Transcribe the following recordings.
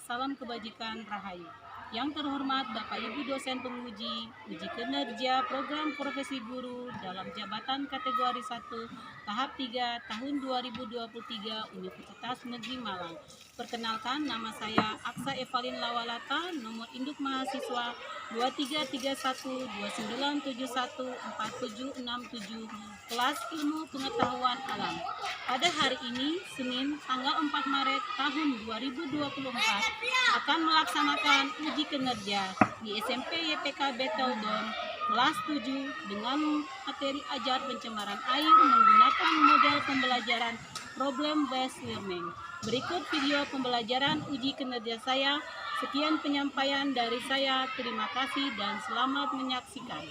salam kebajikan Rahayu. Yang terhormat Bapak Ibu dosen penguji, uji kinerja program profesi guru dalam jabatan kategori 1 tahap 3 tahun 2023 Universitas Negeri Malang. Perkenalkan, nama saya Aksa Evalin Lawalata, nomor induk mahasiswa 233129714767, kelas ilmu pengetahuan alam. Pada hari ini, Senin, tanggal 4 Maret tahun 2024, akan melaksanakan uji kinerja di SMP YPK Beteldon kelas 7 dengan materi ajar pencemaran air menggunakan model pembelajaran problem based learning. Berikut video pembelajaran uji kinerja saya. Sekian penyampaian dari saya. Terima kasih dan selamat menyaksikan.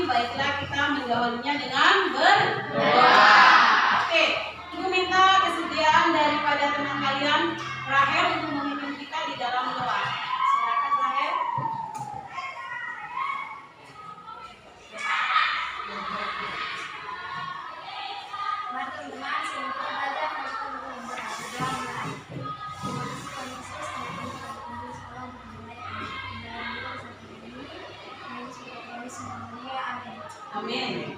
Baiklah, kita menjawabnya dengan berdoa. Oke, Ibu minta kesediaan daripada teman kalian, Rahel, untuk memimpin kita di dalam doa. Silakan Rahel. Mari teman-teman, sebelum kita belajar, mari kita berdoa. Amin.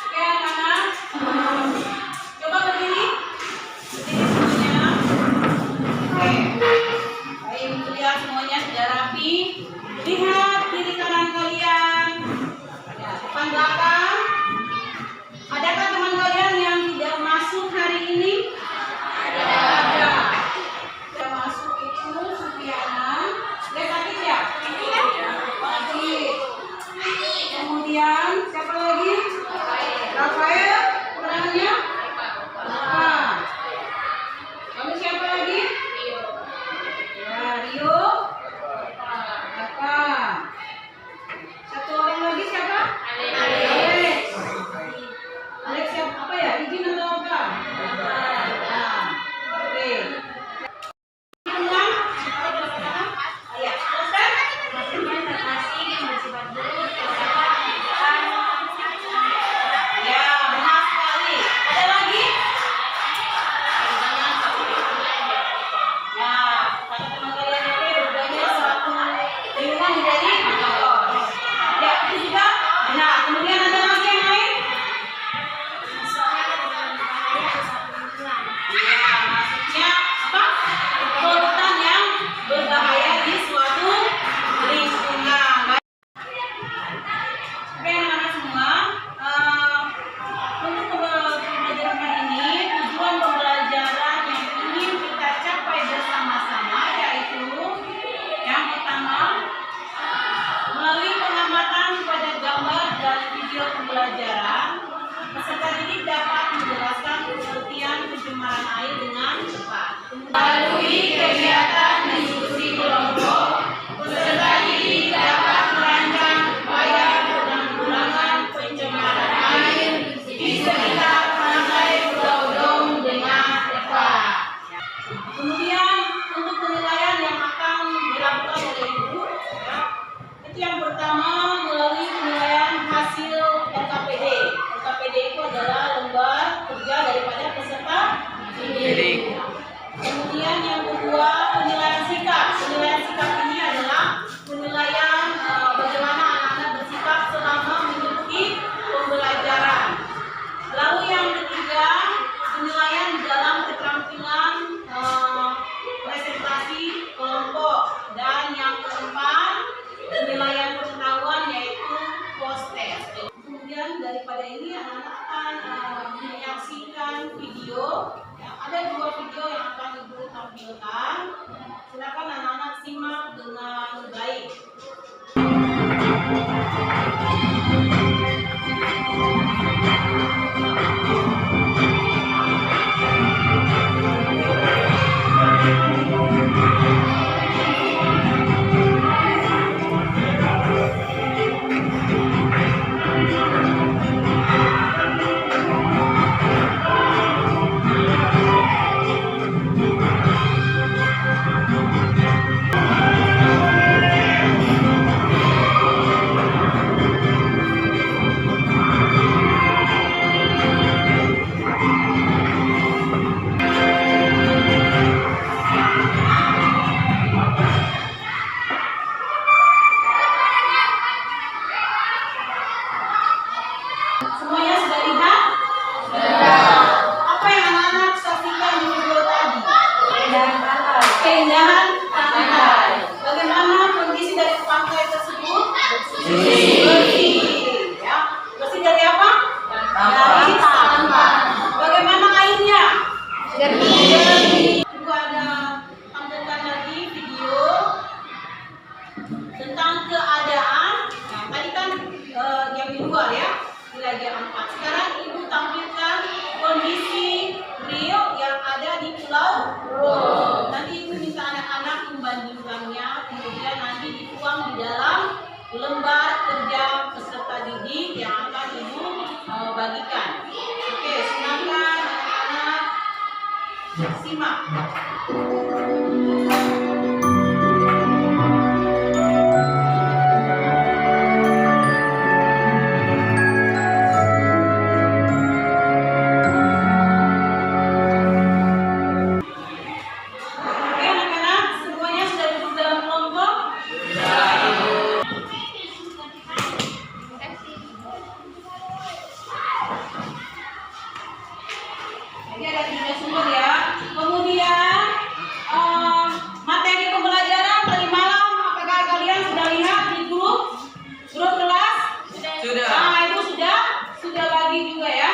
Oke, anak-anak, coba berdiri. Berdiri semuanya. Oke, baik, lihat semuanya sudah rapi. Lihat kiri kanan kalian, ya, depan belakang. Adakah teman kalian yang tidak masuk hari ini? Ada. Tidak masuk itu Sufiana. Dia sakit ya? Kemudian siapa lagi? Rafael. Kurangnya? Lalu siapa lagi? Ya, Rio. Satu orang lagi siapa? Alex. Alex siapa? Apa ya? Izin atau apa? Oke. Peserta didik dapat menjelaskan pengertian pencemaran air dengan cepat. Melalui kegiatan diskusi kelompok, peserta didik dapat merancang upaya penanggulangan pencemaran air di sekitar pantai Pulau Dom dengan tepat. Kemudian untuk penilaian yang akan dilakukan oleh Ibu, itu yang pertama melalui penilaian hasil LKPD. LKPD itu adalah lembar kerja daripada peserta didik. Kemudian yang kedua penilaian sikap. Penilaian sikap ini adalah penilaian bagaimana anak-anak bersikap selama mengikuti pembelajaran. Lalu yang ketiga penilaian dalam keterampilan presentasi kelompok. Dan yang keempat penilaian pengetahuan yaitu post test. Kemudian daripada ini anak-anak akan menyaksikan video. Ya, ada dua video yang akan Ibu tampilkan. Semuanya sudah lihat? Apa yang anak-anak saksikan di video tadi? Keindahan pantai. Bagaimana kondisi dari pantai tersebut? Bersih. Ya. Bersih dari apa? Dari sampah. Bagaimana airnya? Jernih. Juga ada tampilkan lagi video tentang keadaan. Nah, tadi kan yang di luar ya, di Raja Ampat. Sekarang Ibu tampilkan kondisi real yang ada di Pulau Roa. Nanti Ibu minta anak-anak membandingkannya, kemudian nanti dituang di dalam lembar kerja peserta didik yang akan Ibu bagikan. Oke, silakan anak-anak simak. Oke anak-anak, semuanya sudah duduk dalam kelompok? Jadi ada 3 sumber ya. Kemudian materi pembelajaran tadi malam, apakah kalian sudah lihat di grup kelas? Sudah. Nah, itu sudah bagi juga ya.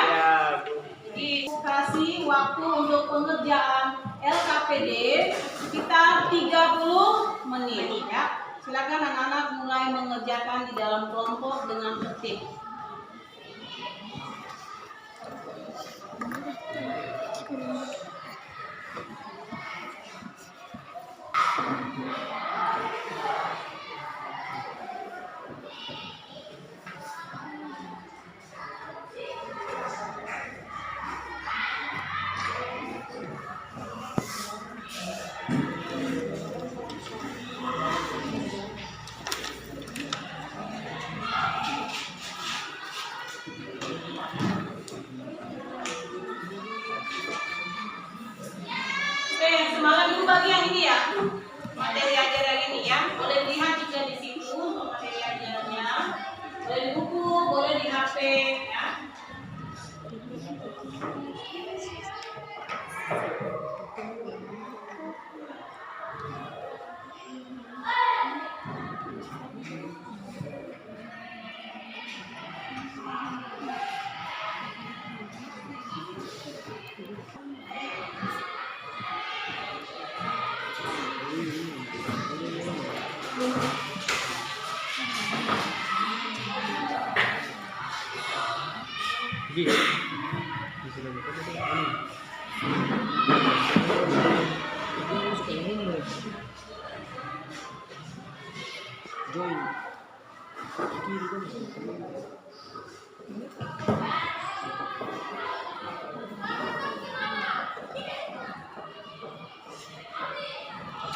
Dikasih waktu untuk pengerjaan LKPD sekitar 30 menit ya. Silakan anak-anak mulai mengerjakan di dalam kelompok dengan tertib. Oke, semalam Ibu bagi yang ini ya, materi ajaran ini ya. Boleh dilihat juga di situ materi ajarannya. Boleh di buku, boleh di HP ya.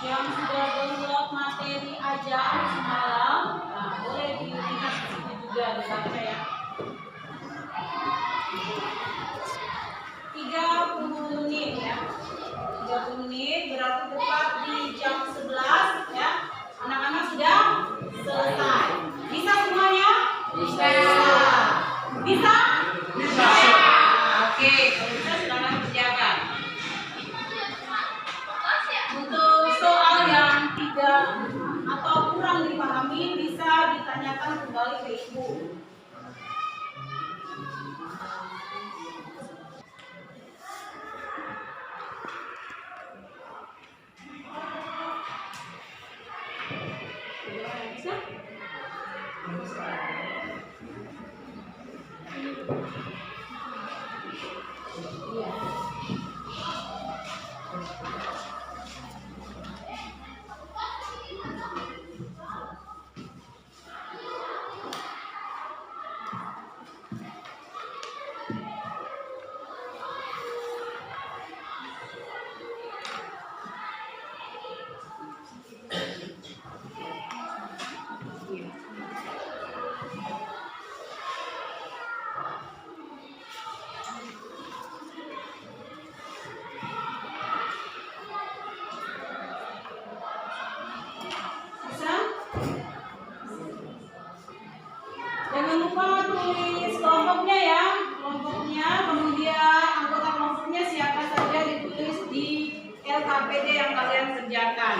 Yang sudah download materi ajaran semalam, nah, boleh dilihat di situ juga dibaca ya. 30 menit ya. 30 menit berarti tepat di jam 11 ya. Anak-anak sudah selesai. Bisa semuanya? Bisa. Bisa? Bisa. Oke, kalau bisa silakan kerjakan. Untuk soal yang tidak atau kurang dipahami bisa ditanyakan kembali ke Ibu. Bisa? kalian kerjakan.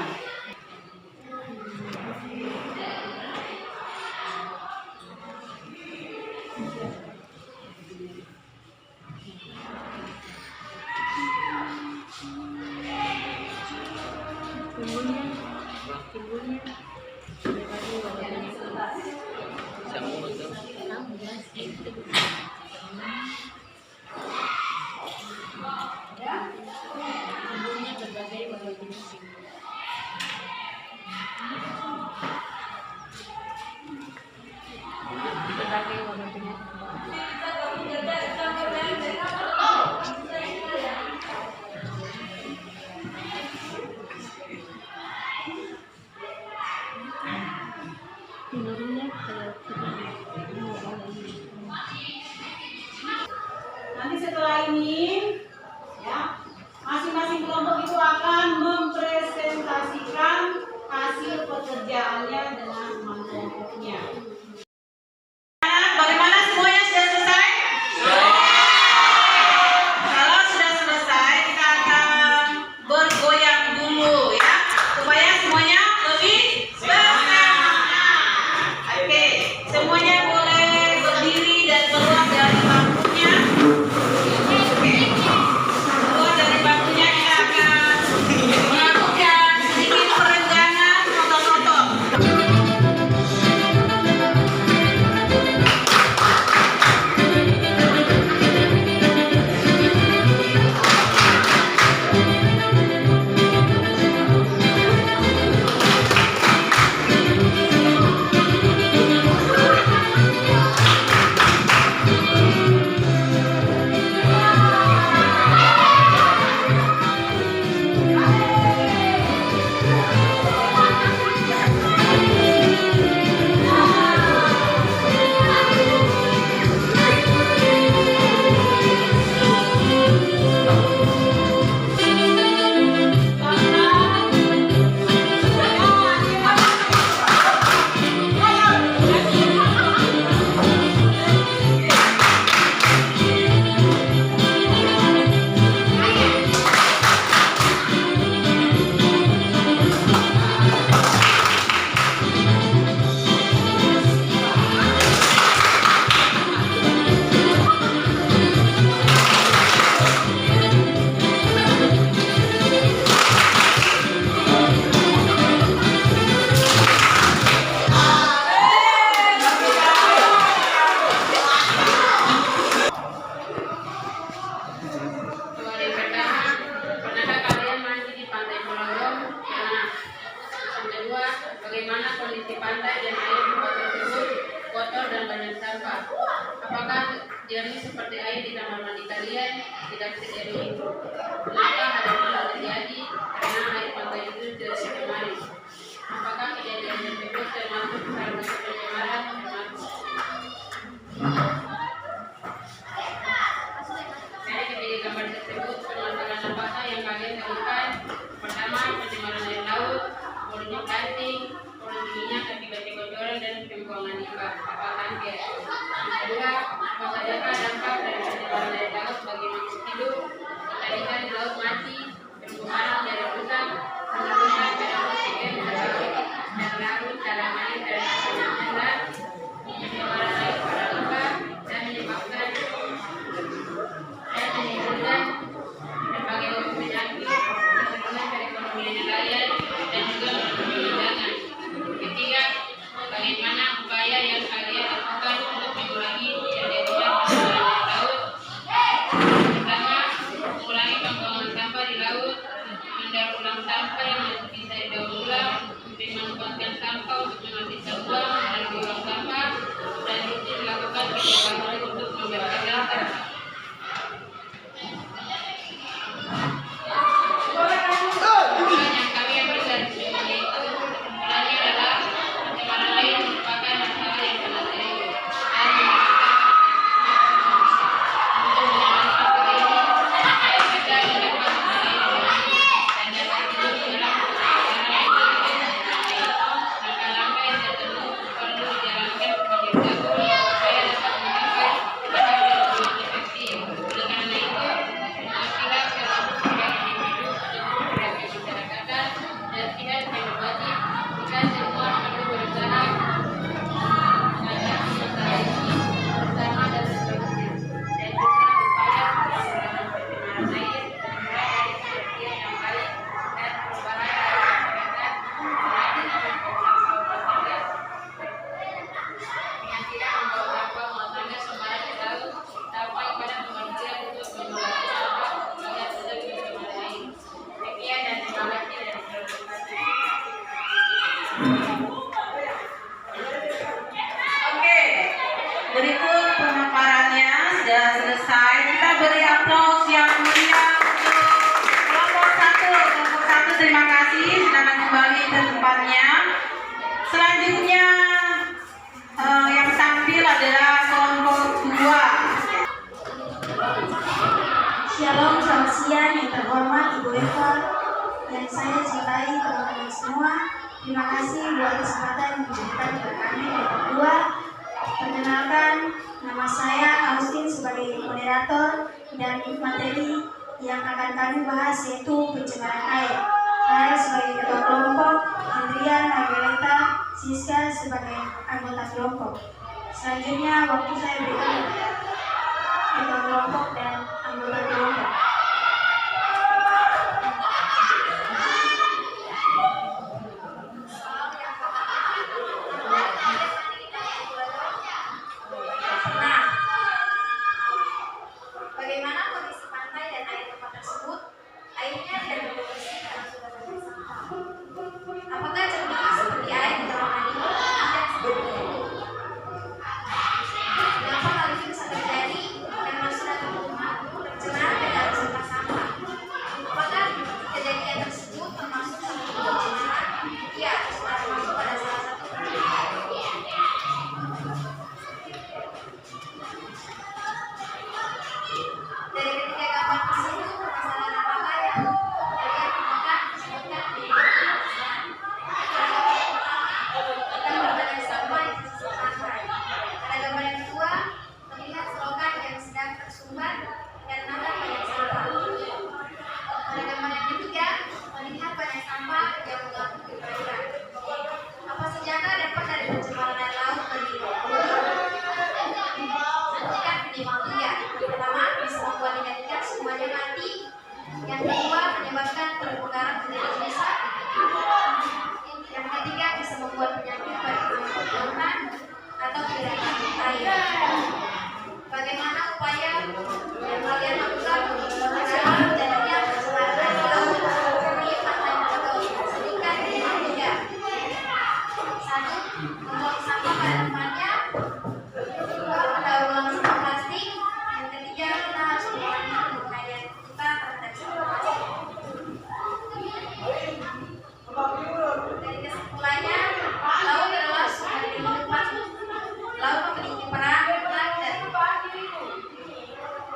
Nanti setelah ini, ya, masing-masing kelompok itu akan mempresentasikan hasil pekerjaannya dengan teman kelompoknya. Bagaimana, semuanya sudah selesai? Kalau sudah selesai, kita akan bergoyang dulu, ya, supaya semuanya lebih semangat. Oke, semuanya boleh berdiri dan keluar dari bangkunya. Keluar dari bangkunya, kita akan melakukan sedikit perenggangan otot-otot. Soal yang pertama, pernahkah kalian mandi di pantai Polongong? Pernah. Yang kedua, bagaimana kondisi pantai dan air di pantai tersebut? Kotor dan banyak sampah. Apakah jernih seperti air di kamar mandi kalian? Tidak sejernih itu. Kenapa hal itu terjadi? Karena air pantai itu tidak tercemari. Apakah kejadian tersebut termasuk salah satu pencemaran? Termasuk. Dari ketiga gambar tersebut, permasalahan apakah yang kalian temukan? Pertama, pencemaran air laut, polusi plastik, polusi minyak akibat kotoran dan pembuangan limbah kapal tangkir. Yang kedua, apa sajakah dampak dari pencemaran air laut bagi makhluk hidup? Ikan di laut mati, terumbu karang dari rusak, penurunan kadar oksigen dan larut dalam air dan penyakit, pencemaran air pada limbah dan menyebabkan menimbulkan berbagai macam penyakit, penurunan perekonomian nelayan dan juga perdagangan. Ketiga, bagaimana upaya yang kalian lakukan untuk mengurangi terjadinya pencemaran air laut? Pertama, mengurangi pembuangan sampah di laut, mendaur ulang sampah yang bisa didaur ulang, memanfaatkan sampah untuk menghasilkan uang dan buang sampah, dan rutin melakukan kegiatan untuk membebaskan sampah. Yang kami ambil dari video itu mulanya adalah pencemaran air merupakan masalah yang sangat serius dan menyebabkan Oke, berikut pemaparannya sudah selesai. Kita beri aplaus yang mulia untuk kelompok satu. Kelompok satu, terima kasih. Silakan kembali ke tempatnya. Selanjutnya yang tampil adalah kelompok 2. Shalom, selamat siang yang terhormat Ibu Eva yang saya cintai teman-teman semua. Terima kasih buat kesempatan yang diberikan kepada kami berdua. Perkenalkan, nama saya Austin sebagai moderator dan materi yang akan kami bahas yaitu pencemaran air. Saya sebagai ketua kelompok, Hendrian Margareta Siska sebagai anggota kelompok. Selanjutnya waktu saya berikan ketua kelompok dan anggota kelompok. Nah, bagaimana kondisi pantai dan air tempat tersebut? Airnya tidak bersih karena sudah banyak sampah. Apakah jernih seperti air di kamar mandi? Tidak seperti itu. Kenapa hal itu bisa terjadi? Karena sudah tercemar dengan sampah-sampah. Apakah kejadian tersebut termasuk salah satu pencemaran? Ya, termasuk pada salah satu pencemaran. Dari ketiga gambar tersebut, permasalahan apakah yang kalian temukan? Sebutkan di permasalahan. Pada gambar pertama, kita berbagai sampah di pesisir pantai. Pada gambar yang kedua, terlihat selokan yang sedang tersumbat dan nampak banyak sampah. Pada gambar yang ketiga, terlihat banyak sampah yang mengganggu di perairan. Apa sajakah dampak dari pencemaran air laut bagi nantikan minimal 3. Pertama, bisa membuat ikan semuanya mati. Yang kedua, menyebabkan terumbu karang menjadi rusak. Yang ketiga, bisa membuat penyakit bagi hewan atau kehidupan air. Bagaimana upaya yang kalian lakukan untuk mencegah terjadinya pencemaran air laut di pantai Komodo? Sebutkan minimal 3. 1. Membuang sampah pada tempatnya. 2. Mendaur ulang sampah plastik. Yang ketiga, kita harus mengurangi penggunaan kita terhadap sampah plastik. Dari kesimpulannya, laut adalah sumber kehidupan. Laut memiliki peran dan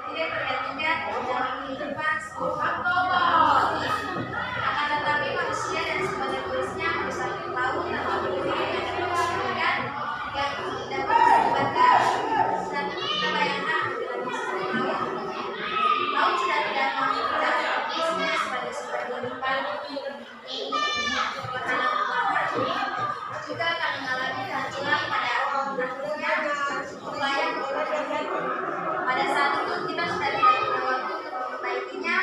tidak tergantikan dalam kehidupan seluruh makhluk. Akan tetapi manusia dan sebagai turisnya merusak laut tanpa peduli dengan kerusakan yang dapat mengakibatkan. Dan kita bayangkan bila misalnya laut sudah tidak mampu dalam fungsinya sebagai sumber kehidupan. Pertama-tama juga akan mengalami kehancuran pada akhirnya upaya pada saat itu kita sudah tidak punya waktu untuk memperbaikinya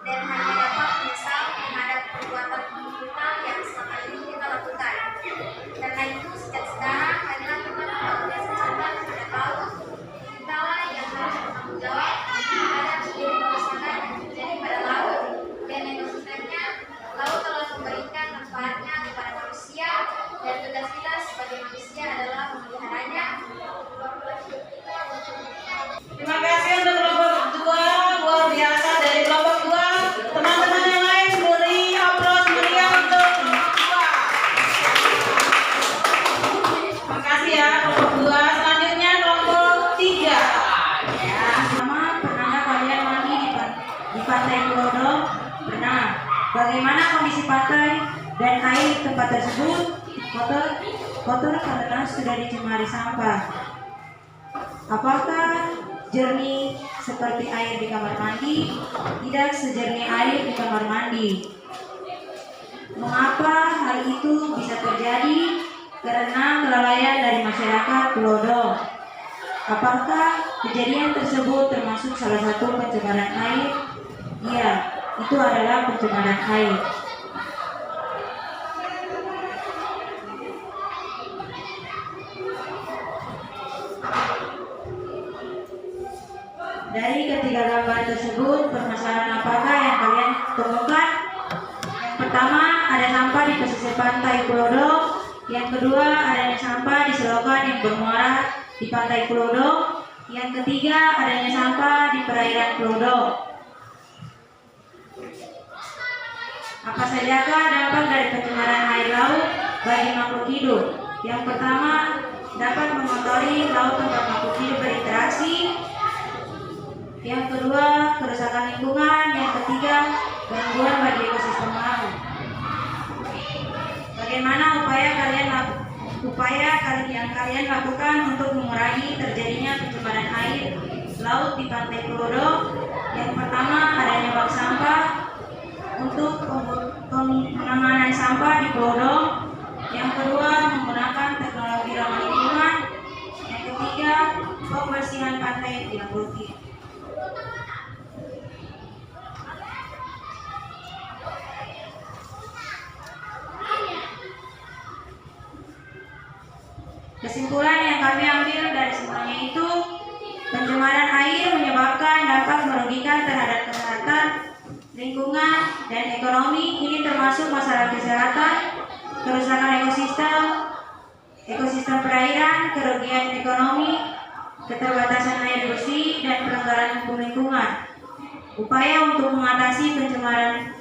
dan hanya dapat menyesal terhadap perbuatan kita yang selama ini kita lakukan. Karena itu sejak sekarang marilah kita membangun kesadaran terhadap laut. Kitalah yang harus bertanggung jawab terhadap seluruh kerusakan yang terjadi pada laut dan ekosistemnya. Laut telah memberikan manfaatnya kepada manusia dan tugas kita sebagai manusia adalah memeliharanya. Terima kasih untuk kelompok 2, luar biasa dari kelompok 2. Teman-teman yang lain beri aplaus meriah untuk kelompok 2. Terima kasih ya kelompok 2. Selanjutnya kelompok 3. Ya, sama pernah nggak kalian mandi di pantai Komodo? Pernah. Bagaimana kondisi pantai dan air tempat tersebut? Kotor karena sudah dicemari sampah. Apakah jernih seperti air di kamar mandi? Tidak sejernih air di kamar mandi. Mengapa hal itu bisa terjadi? Karena kelalaian dari masyarakat Komodo. Apakah kejadian tersebut termasuk salah satu pencemaran air? Iya, itu adalah pencemaran air. Dari ketiga gambar tersebut, permasalahan apakah yang kalian temukan? Yang pertama, ada sampah di pesisir pantai Komodo. Yang kedua, adanya sampah di selokan yang bermuara di pantai Klodo. Yang ketiga, adanya sampah di perairan Klodo. Apa sajakah dampak dari pencemaran air laut bagi makhluk hidup? Yang pertama, dapat mengotori laut tempat makhluk hidup berinteraksi. Yang kedua, kerusakan lingkungan. Yang ketiga, gangguan bagi ekosistem laut. Bagaimana upaya yang kalian lakukan untuk mengurangi terjadinya pencemaran air laut di pantai Klodo? Yang pertama, adanya bak sampah untuk penanganan sampah di Klodo. Yang kedua, menggunakan teknologi ramah lingkungan. Yang ketiga, pembersihan pantai yang rutin. Kesimpulan yang kami ambil dari semuanya itu, pencemaran air menyebabkan dampak merugikan terhadap kesehatan, lingkungan, dan ekonomi. Ini termasuk masalah kesehatan, kerusakan ekosistem perairan, kerugian ekonomi, keterbatasan air bersih, dan pelanggaran hukum lingkungan. Upaya untuk mengatasi pencemaran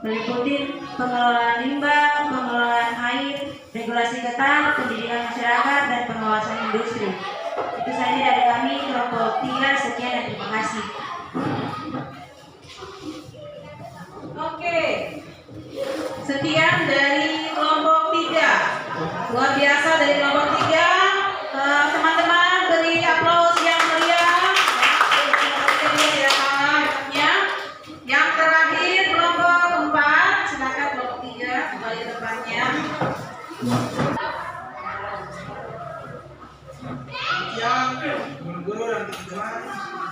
meliputi pengelolaan limbah, pengelolaan air, regulasi ketat, pendidikan masyarakat, dan pengawasan industri. Itu saja dari kami, kelompok 3. Sekian dan terima kasih. Oke, sekian dari kelompok 3. Luar biasa dari kelompok 3. Teman-teman beri aplaus yang meriah. Yang terakhir kelompok 4. Silakan kelompok 3 kembali ke tempatnya. Yang guru dan teman-teman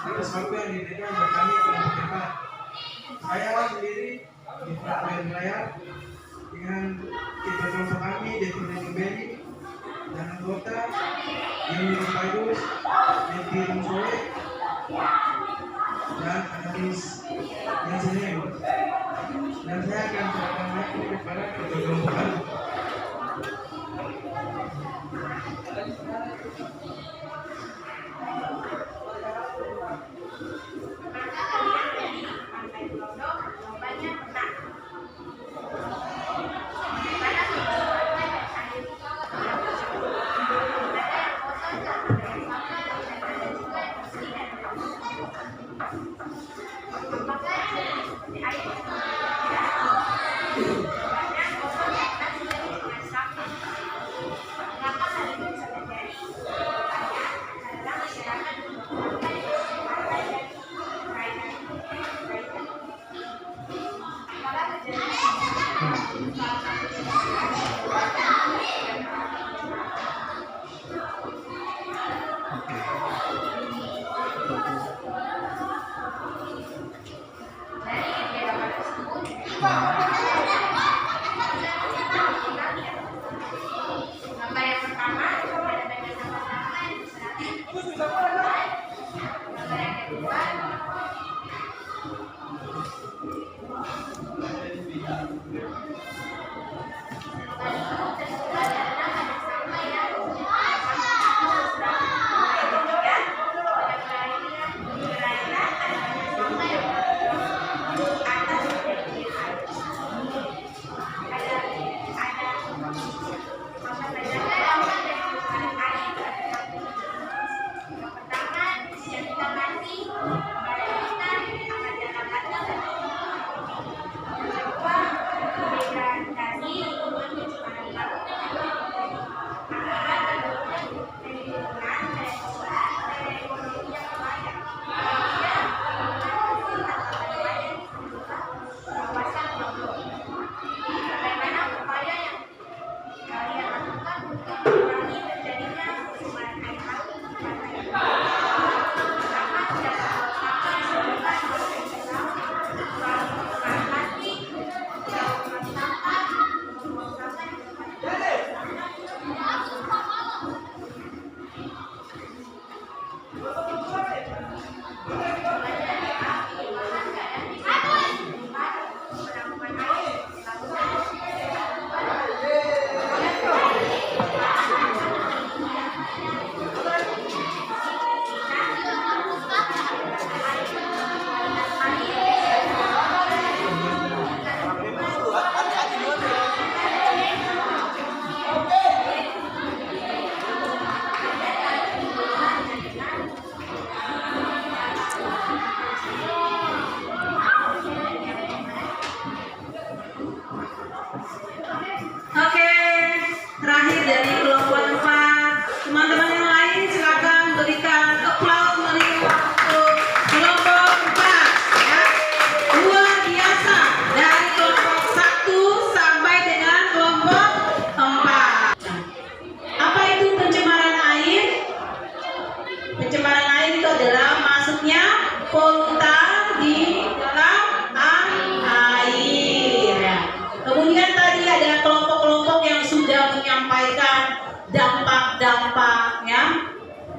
atas waktu yang diberikan buat kami kelompok 4. Saya sendiri di Prabowo Layar dengan ketua kelompok kami Deputi Beni dan anggota Yuni Paidus, Deputi Rumsole, dan analis yang senior. Dan saya akan serahkan waktu kepada ketua kelompok kami.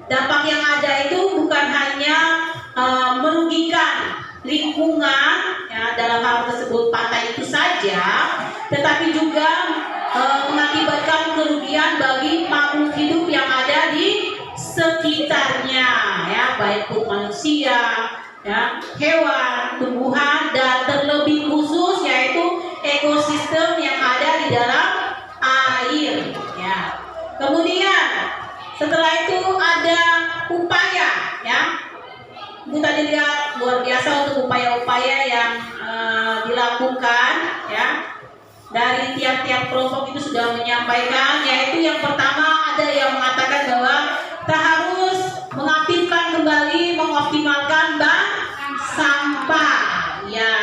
dampak yang ada itu bukan hanya merugikan lingkungan ya, dalam hal tersebut pantai itu saja, tetapi juga mengakibatkan kerugian bagi makhluk hidup yang ada di sekitarnya ya, baik itu manusia ya, hewan, tumbuhan, dan terlebih khusus yaitu ekosistem yang ada di dalam air ya. Kemudian setelah itu ada upaya ya, Bu tadi lihat luar biasa untuk upaya-upaya yang dilakukan ya, dari tiap-tiap kelompok itu sudah menyampaikan, yaitu yang pertama ada yang mengatakan bahwa kita harus mengaktifkan kembali, mengoptimalkan bank sampah ya.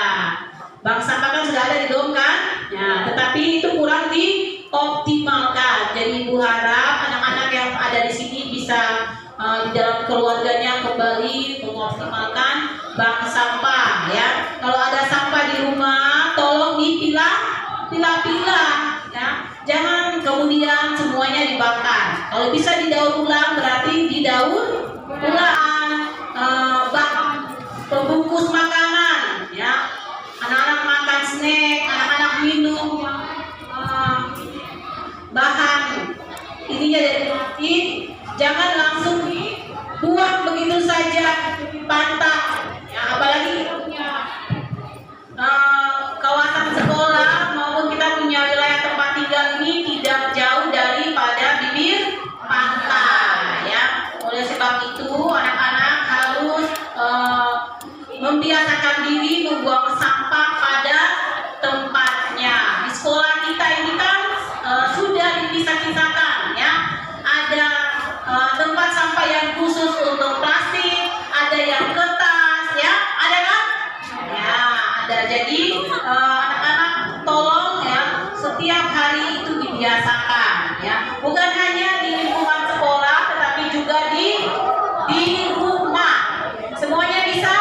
Bank sampah kan sudah ada di dom kan ya, tetapi itu kurang dioptimalkan. Jadi Ibu harap anak-anak yang ada di sini bisa di dalam keluarganya kembali mengoptimalkan bank sampah ya. Kalau ada sampah di rumah tolong dipilah-pilah ya. Jangan kemudian semuanya dibakar. Kalau bisa didaur ulang berarti didaur ulang. Pembungkus makanan ya. Anak-anak makan snack, anak-anak minum bahan ininya dari plastik, jangan langsung dibuang begitu saja di pantai ya, apalagi kawasan sekolah maupun kita punya wilayah tempat tinggal ini tidak jauh daripada bibir pantai ya. Oleh sebab itu anak-anak harus membiasakan diri membuang sampah pada tempatnya. Di sekolah kita ini kan sudah dipisah-pisahkan ya. Ada tempat sampah yang khusus untuk plastik, ada yang kertas ya, ada kan? Ya, ada. Jadi anak-anak tolong ya, setiap hari itu dibiasakan ya. Bukan hanya di lingkungan sekolah, tetapi juga di rumah. Semuanya bisa?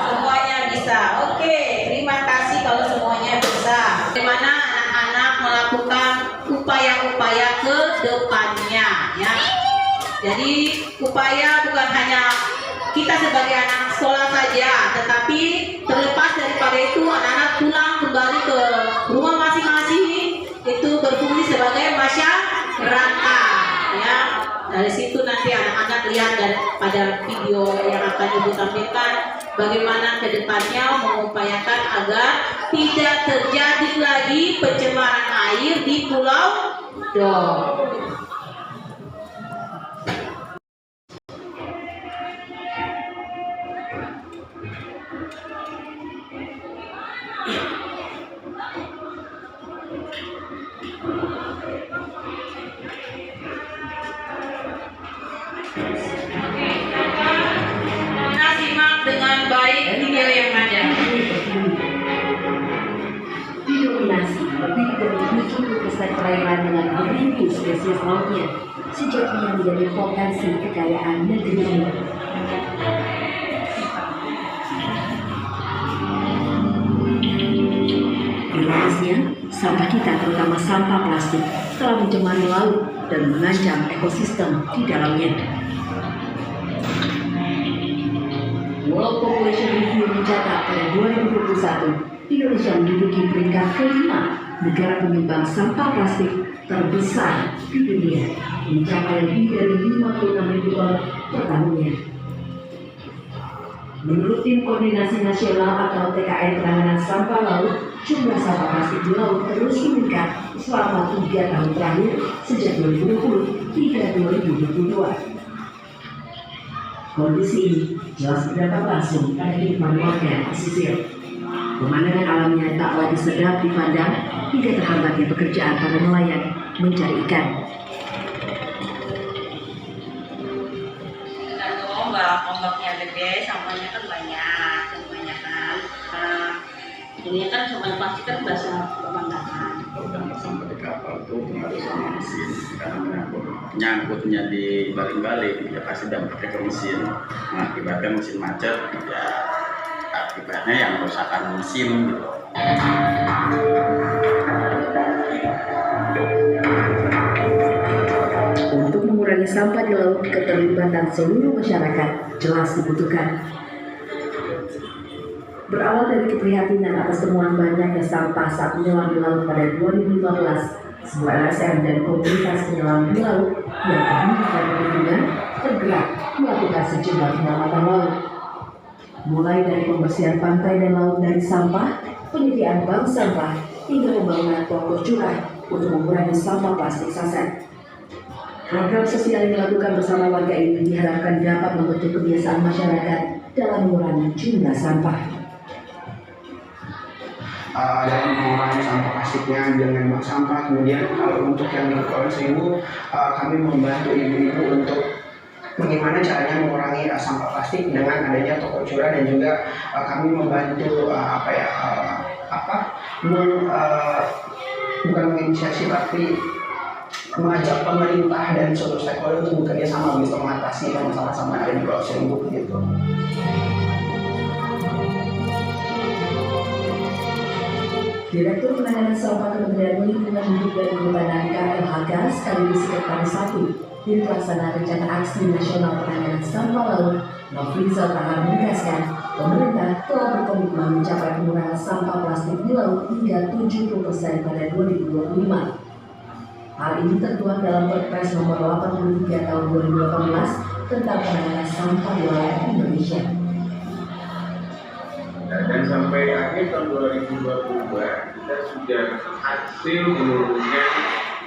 Semuanya bisa. Oke, terima kasih kalau semuanya bisa. Bagaimana anak-anak melakukan upaya-upaya ke depannya ya. Jadi upaya bukan hanya kita sebagai anak sekolah saja, tetapi terlepas daripada itu anak-anak pulang kembali ke rumah masing-masing itu berfungsi sebagai masyarakat ya. Dari situ nanti anak-anak lihat pada video yang akan Ibu tampilkan bagaimana kedepannya mengupayakan agar tidak terjadi lagi pencemaran air di Pulau Dom. Nah, simak dengan baik video yang ada. Didominasi lebih dari 70% perairan dengan beribu spesies lautnya, sejatinya menjadi potensi kekayaan negeri ini. Ironisnya, sampah kita terutama sampah plastik telah mencemari laut dan mengancam ekosistem di dalamnya. World Population Review mencatat pada 2021, Indonesia menduduki peringkat kelima negara penyumbang sampah plastik terbesar di dunia, mencapai lebih dari 56.000 ton per tahunnya. Menurut Tim Koordinasi Nasional atau TKN Penanganan Sampah Laut, jumlah sampah plastik di laut terus meningkat selama 3 tahun terakhir sejak 2020 hingga 2022. Kondisi ini jelas berdampak langsung pada kehidupan warga pesisir. Pemandangan alamnya tak lagi sedap dipandang hingga terhambatnya pekerjaan para nelayan mencari ikan. Ombaknya gede, sampahnya kan banyak, kebanyakan. Ini kan cuma plastik kan bahasa pemandangan. Kalau sampah di kapal itu pengaruh sama mesin, karena nyangkutnya di baling-baling, ya pasti dampaknya ke mesin, mengakibatkan mesin macet, ya akibatnya yang merusakan mesin gitu. Untuk mengurangi sampah di laut, keterlibatan seluruh masyarakat jelas dibutuhkan. Berawal dari keprihatinan atas temuan banyaknya sampah saat menyelam di laut pada 2015, sebuah LSM dan komunitas penyelam di laut yang terdiri dari perhubungan tergerak melakukan sejumlah penyelamatan laut. Mulai dari pembersihan pantai dan laut dari sampah, penyediaan bank sampah, hingga pembangunan toko curah untuk mengurangi sampah plastik saset. Program sosial yang dilakukan bersama warga ini diharapkan dapat membentuk kebiasaan masyarakat dalam mengurangi jumlah sampah. Dalam mengurangi sampah plastiknya dengan bank sampah. Kemudian kalau untuk yang di Kepulauan Seribu, kami membantu ibu-ibu untuk bagaimana caranya mengurangi sampah plastik dengan adanya toko curah, dan juga kami membantu bukan menginisiasi tapi mengajak pemerintah dan seluruh stakeholder untuk bekerja sama untuk mengatasi masalah sampah yang ada di Pulau Seribu gitu. Direktur Penanganan Sampah Kementerian Lingkungan Hidup dan Kehutanan KLHK sekaligus Sekretaris 1 Tim Pelaksana Rencana Aksi Nasional Penanganan Sampah Laut, Nofrizal Tahar menegaskan, pemerintah telah berkomitmen mencapai pengurangan sampah plastik di laut hingga 70% pada 2025. Hal ini tertuang dalam Perpres Nomor 83 Tahun 2018 tentang penanganan sampah di laut Indonesia. Dan sampai akhir tahun 2022 kita sudah hasil menurunkan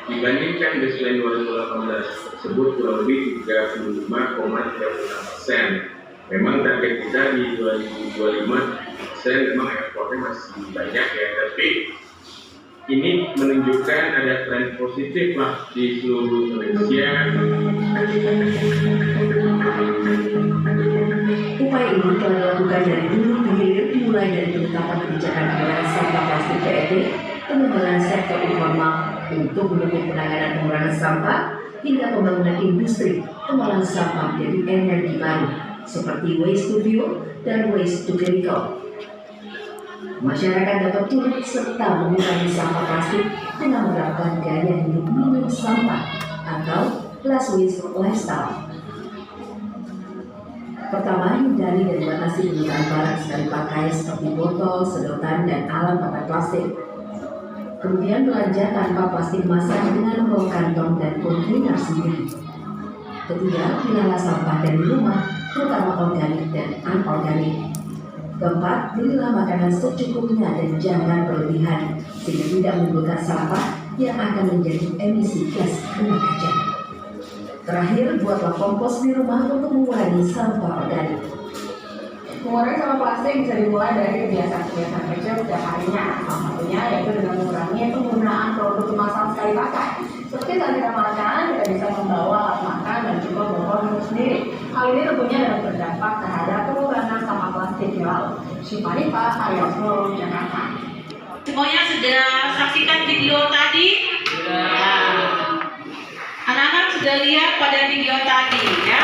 dibandingkan baseline 2018 tersebut kurang lebih 35,36%. Memang target kita di 2025 memang ekspornya masih banyak ya, tapi ini menunjukkan ada tren positif lah di seluruh Indonesia. Upaya ini telah dilakukan dari hulu ke hilir, mulai dari penetapan kebijakan pengurangan sampah plastik PET, pengembangan sektor informal untuk mendukung penanganan pengurangan sampah, hingga pembangunan industri pengolahan sampah menjadi energi baru seperti waste to fuel dan waste to chemical. Masyarakat dapat turut serta mengurangi sampah plastik dengan menerapkan gaya hidup minim sampah atau less waste lifestyle. Pertama, hindari dan batasi penggunaan barang sekali pakai seperti botol, sedotan, dan alat pakai plastik. Kemudian belanja tanpa plastik kemasan dengan membawa kantong dan kontainer sendiri. Ketiga, pilihlah sampah dari rumah, terutama organik dan anorganik. Keempat, belilah makanan secukupnya dan jangan berlebihan, sehingga tidak menimbulkan sampah yang akan menjadi emisi gas rumah kaca. Terakhir, buatlah kompos di rumah untuk mengurangi sampah organik. Mengurangi sampah plastik bisa dimulai dari kebiasaan-kebiasaan kecil setiap harinya. Salah satunya yaitu dengan mengurangi penggunaan produk kemasan sekali pakai. Seperti saat kita makan, kita bisa membawa alat makan dan juga membawa minum sendiri. Hal ini tentunya dapat berdampak terhadap pengurangan sampah plastik di laut. Syifa Nifa, Arya Oslo, Jakarta. Semuanya sudah saksikan video tadi? Anak-anak sudah lihat pada video tadi ya.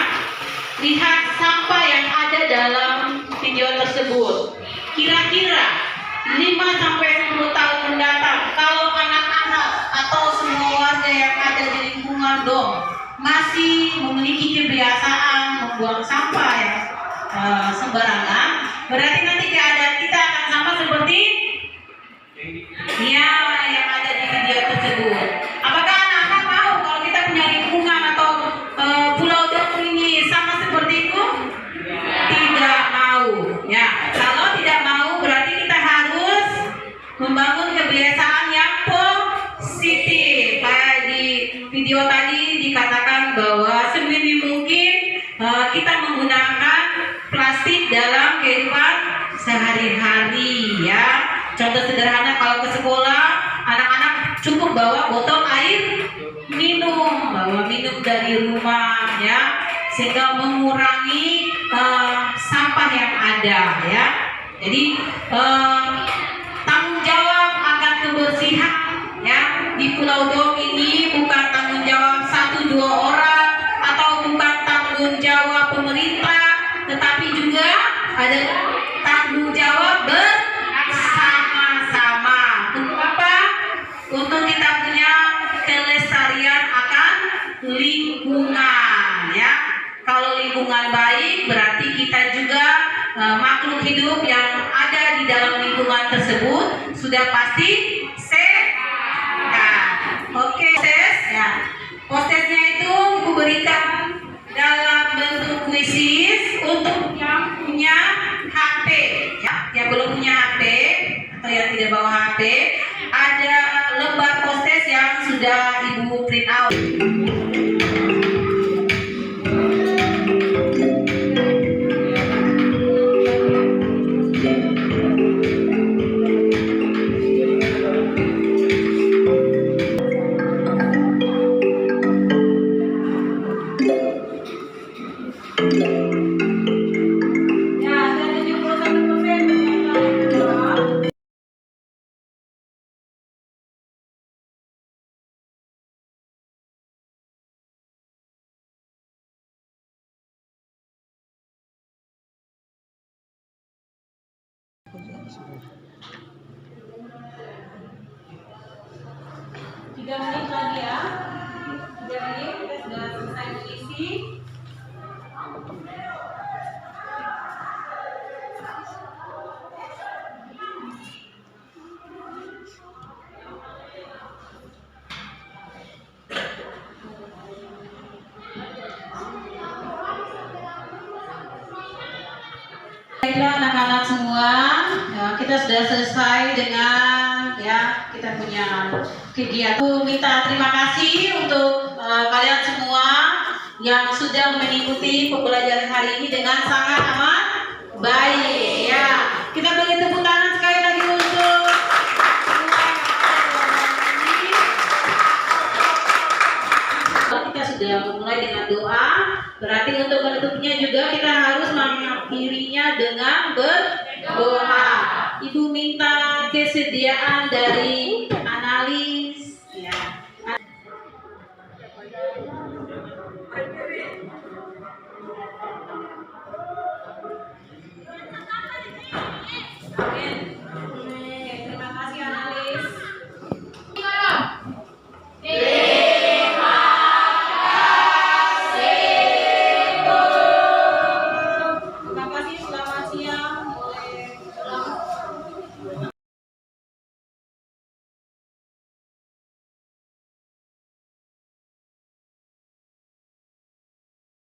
Lihat sampah yang ada dalam video tersebut. Kira-kira 5-10 tahun mendatang, kalau anak-anak atau semua warga yang ada di lingkungan dom masih memiliki kebiasaan membuang sampah yang sembarangan, berarti nanti keadaan kita akan sama seperti ya yang ada di video tersebut. Apakah anak-anak mau kalau kita punya lingkungan atau pulau dom ini sama seperti itu? Tidak mau. Ya, kalau tidak mau berarti kita harus membangun kebiasaan yang positif. Kayak di video tadi dikatakan bahwa seminim mungkin kita menggunakan plastik dalam kehidupan sehari-hari ya. Contoh sederhana, kalau ke sekolah anak-anak cukup bawa botol air minum, bawa minum dari rumah ya, sehingga mengurangi sampah yang ada ya. Jadi tanggung jawab akan kebersihan ya di Pulau Dom ini bukan tanggung jawab 1-2 orang atau bukan tanggung jawab pemerintah, tetapi juga ada tanggung jawab bersama-sama. Untuk apa? Untuk kita punya kelestarian akan lingkungan. Kalau lingkungan baik berarti kita juga makhluk hidup yang ada di dalam lingkungan tersebut sudah pasti sehat. Oke, proses ya. Prosesnya itu Ibu berikan dalam bentuk kuisis untuk yang punya HP ya. Yang belum punya HP atau yang tidak bawa HP, ada lembar proses yang sudah Ibu print out. Tiga menit lagi ya. 3 menit kita sudah selesai mengisi. Baiklah anak-anak semua, ya, kita sudah selesai dengan ya kita punya kegiatan. Aku minta terima kasih untuk kalian semua yang sudah mengikuti pembelajaran hari ini dengan sangat amat baik. Ya, kita beri tepuk tangan sekali lagi untuk kita sudah memulai dengan doa. Berarti untuk penutupnya juga kita harus mengakhirinya dengan berdoa. Ibu minta kesediaan dari Anali